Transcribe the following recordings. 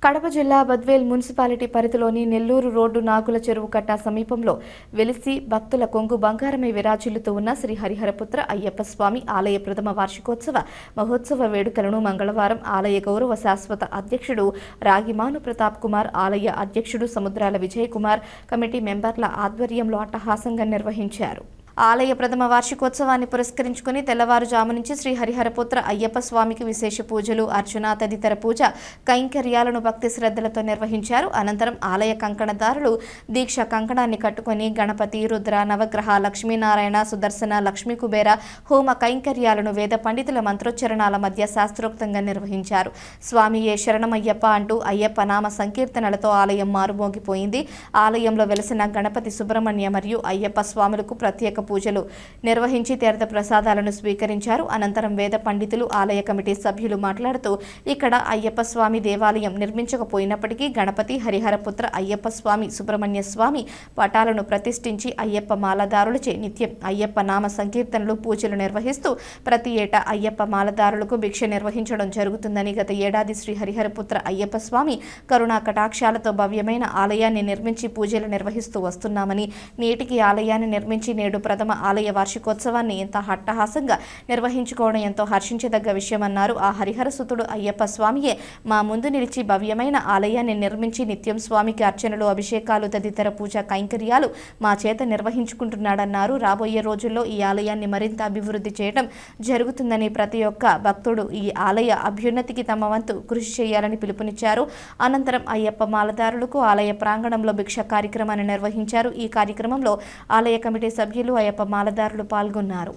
కడప జిల్లా బద్వేల్ మున్సిపాలిటీ పరిధిలోని నెల్లూరు రోడ్డు నాగుల చెరువు కట్ట సమీపంలో వెలిసి భక్తుల కొంగు బంగారమై విరాజిల్లుతూ ఉన్న శ్రీ హరిహరపుత్ర అయ్యప్ప స్వామి ఆలయ ప్రథమ వార్షికోత్సవ మహోత్సవ వేడుకలను మంగళవారం ఆలయ గౌరవ శాశ్వత అధ్యక్షుడు రాగిమాను ప్రతాప్ కుమార్, ఆలయ అధ్యక్షుడు సముద్రాల విజయ్ కుమార్, కమిటీ మెంబర్ల ఆధ్వర్యంలో అట్టహాసంగా నిర్వహించారు. ఆలయ ప్రథమ వార్షికోత్సవాన్ని పురస్కరించుకుని తెల్లవారుజాము నుంచి శ్రీ హరిహరపుత్ర అయ్యప్ప స్వామికి విశేష పూజలు, అర్చన తదితర పూజ కైంకర్యాలను భక్తి శ్రద్ధలతో నిర్వహించారు. అనంతరం ఆలయ కంకణదారులు దీక్ష కంకణాన్ని కట్టుకుని గణపతి, రుద్ర, నవగ్రహ, లక్ష్మీనారాయణ, సుదర్శన, లక్ష్మీ కుబేర హోమ కైంకర్యాలను వేద పండితుల మంత్రోచ్చరణాల మధ్య శాస్త్రోక్తంగా నిర్వహించారు. స్వామియే శరణమయ్యప్ప అంటూ అయ్యప్ప నామ సంకీర్తనలతో ఆలయం మారుమోగిపోయింది. ఆలయంలో వెలసిన గణపతి, సుబ్రహ్మణ్య మరియు అయ్యప్ప స్వాములకు ప్రత్యేక పూజలు నిర్వహించి తీర్థ ప్రసాదాలను స్వీకరించారు. అనంతరం వేద పండితులు, ఆలయ కమిటీ సభ్యులు మాట్లాడుతూ, ఇక్కడ అయ్యప్ప స్వామి దేవాలయం నిర్మించకపోయినప్పటికీ గణపతి, హరిహరపుత్ర అయ్యప్ప స్వామి, సుబ్రహ్మణ్య స్వామి పటాలను ప్రతిష్ఠించి అయ్యప్ప మాలదారులచే నిత్యం అయ్యప్ప నామ సంకీర్తనలు, పూజలు నిర్వహిస్తూ ప్రతి ఏటా అయ్యప్ప మాలదారులకు భిక్ష నిర్వహించడం జరుగుతుందని, గత ఏడాది శ్రీ హరిహరపుత్ర అయ్యప్ప స్వామి కరుణా కటాక్షాలతో భవ్యమైన ఆలయాన్ని నిర్మించి పూజలు నిర్వహిస్తూ వస్తున్నామని, నేటికి ఆలయాన్ని నిర్మించి నేడు ప్రథమ ఆలయ వార్షికోత్సవాన్ని ఎంత అట్టహాసంగా నిర్వహించుకోవడం ఎంతో హర్షించదగ్గ విషయమన్నారు. ఆ హరిహర సుతుడు అయ్యప్ప స్వామియే మా ముందు నిలిచి భవ్యమైన ఆలయాన్ని నిర్మించి నిత్యం స్వామికి అర్చనలు, అభిషేకాలు తదితర పూజా కైంకర్యాలు మా చేత నిర్వహించుకుంటున్నాడన్నారు. రాబోయే రోజుల్లో ఈ ఆలయాన్ని మరింత అభివృద్ధి చేయడం జరుగుతుందని, ప్రతి ఒక్క భక్తుడు ఈ ఆలయ అభ్యున్నతికి తమ వంతు కృషి చేయాలని పిలుపునిచ్చారు. అనంతరం అయ్యప్ప మాలదారులకు ఆలయ ప్రాంగణంలో భిక్ష కార్యక్రమాన్ని నిర్వహించారు. ఈ కార్యక్రమంలో ఆలయ కమిటీ సభ్యులు, అయ్యప్ప మాలదారులు పాల్గొన్నారు.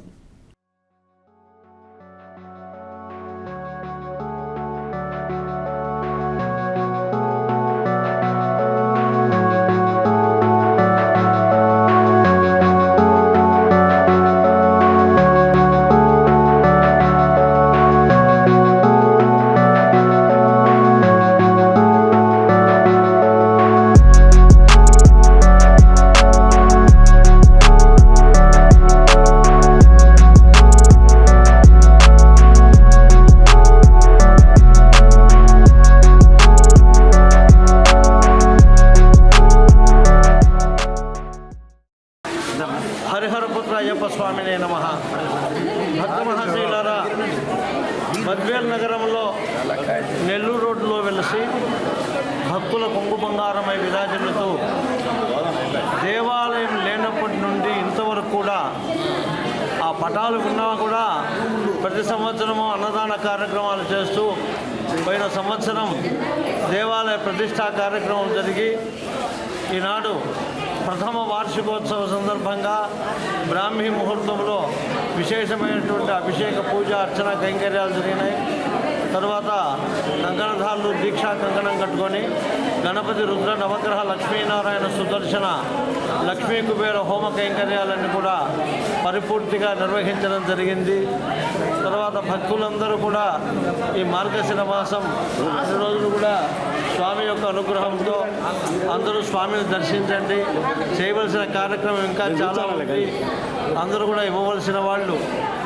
హరిహరపుత్ర అయ్యప్ప స్వామినే నమః. భక్త మహాశైలారా, బద్వేల్ నగరంలో నెల్లూరు రోడ్డులో వెలిసి భక్తుల కొంగు బంగారమై విరాజిల్లుతూ దేవాలయం లేనప్పటి నుండి ఇంతవరకు కూడా ఆ పటాలు ఉన్నా కూడా ప్రతి సంవత్సరము అన్నదాన కార్యక్రమాలు చేస్తూ, పోయిన సంవత్సరం దేవాలయ ప్రతిష్టా కార్యక్రమం జరిగి ఈనాడు ప్రథమ వార్షికోత్సవ సందర్భంగా బ్రాహ్మీ ముహూర్తంలో విశేషమైనటువంటి అభిషేక, పూజ, అర్చన కైంకర్యాలు జరిగినాయి. తర్వాత కంకణధారులు దీక్షా కంకణం కట్టుకొని గణపతి, రుద్ర, నవగ్రహ, లక్ష్మీనారాయణ, సుదర్శన, లక్ష్మీ కుబేర హోమ కైంకర్యాలన్నీ కూడా పరిపూర్తిగా నిర్వహించడం జరిగింది. తర్వాత భక్తులందరూ కూడా ఈ మార్గశిర మాసం అన్ని రోజులు కూడా స్వామి యొక్క అనుగ్రహంతో అందరూ స్వామిని దర్శించండి. చేయవలసిన కార్యక్రమం ఇంకా చాలా ఉంది. అందరూ కూడా ఇవ్వవలసిన వాళ్ళు,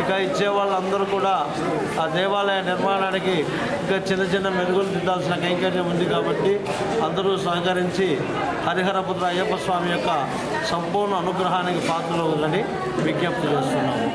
ఇక ఇచ్చే వాళ్ళందరూ కూడా ఆ దేవాలయ నిర్మాణానికి ఇంకా చిన్న చిన్న మెరుగులు దిద్దాల్సిన కైంకర్యం ఉంది కాబట్టి అందరూ సహకరించి హరిహరపుత్ర అయ్యప్ప స్వామి యొక్క సంపూర్ణ అనుగ్రహానికి పాత్రలు ఉందని విజ్ఞప్తి చేస్తున్నాము.